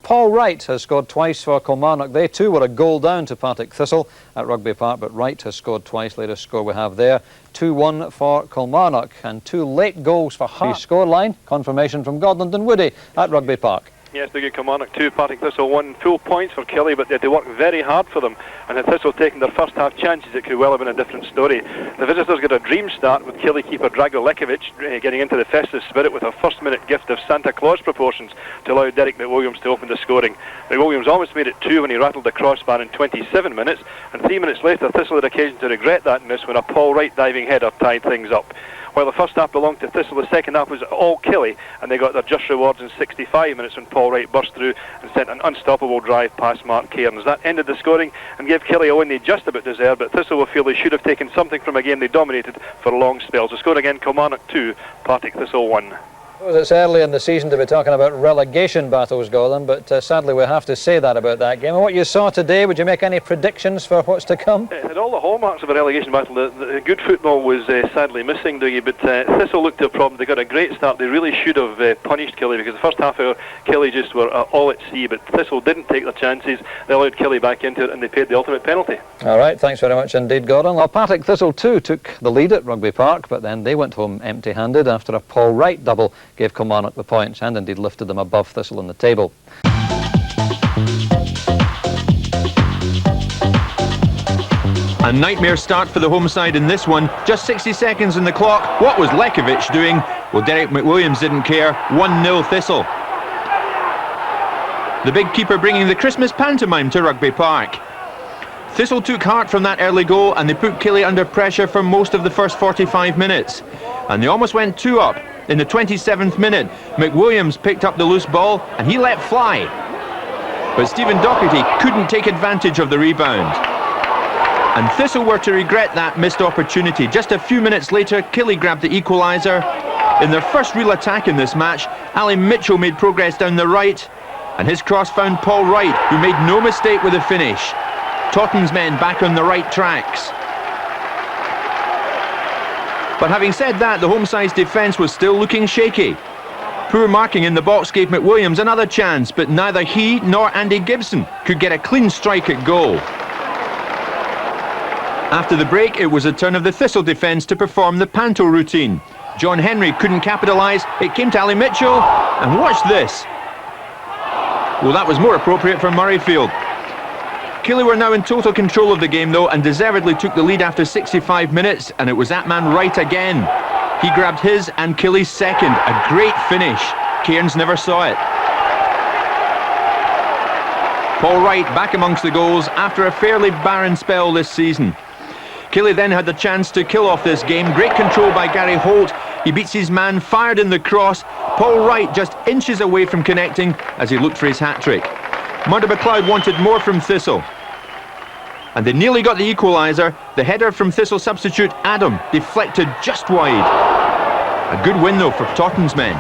Paul Wright has scored twice for Kilmarnock. They too were a goal down to Partick Thistle at Rugby Park, but Wright has scored twice. Latest score we have there, 2-1 for Kilmarnock, and 2 late goals for Hart. Scoreline, confirmation from Godland and Woody at Rugby Park. Yes, they get Kilmarnock 2, Partick Thistle 1. Full points for Killie, but they had to work very hard for them. And had Thistle taken their first half chances, it could well have been a different story. The visitors got a dream start with Killie keeper Lekovic getting into the festive spirit with a first-minute gift of Santa Claus proportions to allow Derek McWilliams to open the scoring. McWilliams almost made it 2 when he rattled the crossbar in 27 minutes, and 3 minutes later Thistle had occasion to regret that miss when a Paul Wright diving header tied things up. While the first half belonged to Thistle, the second half was all Killie, and they got their just rewards in 65 minutes when Paul Wright burst through and sent an unstoppable drive past Mark Cairns. That ended the scoring and gave Killie a win they just about deserved, but Thistle will feel they should have taken something from a game they dominated for long spells. The score again, Kilmarnock 2, Partick Thistle 1. It's early in the season to be talking about relegation battles, Gordon, but sadly we have to say that about that game. And what you saw today, would you make any predictions for what's to come? It had all the hallmarks of a relegation battle. The good football was sadly missing, Dougie, but Thistle looked to a problem. They got a great start. They really should have punished Killie, because the first half hour Killie just were all at sea, but Thistle didn't take their chances. They allowed Killie back into it and they paid the ultimate penalty. All right, thanks very much indeed, Gordon. Well, Partick Thistle too took the lead at Rugby Park, but then they went home empty-handed after a Paul Wright double gave Kilmarnock the points and indeed lifted them above Thistle in the table. A nightmare start for the home side in this one. Just 60 seconds on the clock. What was Lekovic doing? Well, Derek McWilliams didn't care. 1-0 Thistle. The big keeper bringing the Christmas pantomime to Rugby Park. Thistle took heart from that early goal and they put Killie under pressure for most of the first 45 minutes. And they almost went 2 up. In the 27th minute, McWilliams picked up the loose ball and he let fly. But Stephen Docherty couldn't take advantage of the rebound. And Thistle were to regret that missed opportunity. Just a few minutes later, Killie grabbed the equaliser. In their first real attack in this match, Ali Mitchell made progress down the right, and his cross found Paul Wright, who made no mistake with the finish. Tottenham's men back on the right tracks. But having said that, the home side's defence was still looking shaky. Poor marking in the box gave McWilliams another chance, but neither he nor Andy Gibson could get a clean strike at goal. After the break, it was the turn of the Thistle defence to perform the panto routine. John Henry couldn't capitalise, it came to Ali Mitchell, and watch this. Well, that was more appropriate for Murrayfield. Killie were now in total control of the game though, and deservedly took the lead after 65 minutes, and it was that man Wright again. He grabbed his and Killie's second, a great finish. Cairns never saw it. Paul Wright back amongst the goals after a fairly barren spell this season. Killie then had the chance to kill off this game. Great control by Gary Holt. He beats his man, fired in the cross. Paul Wright just inches away from connecting as he looked for his hat-trick. Murdo MacLeod wanted more from Thistle. And they nearly got the equaliser. The header from Thistle substitute Adam deflected just wide. A good win though for Tottenham's men.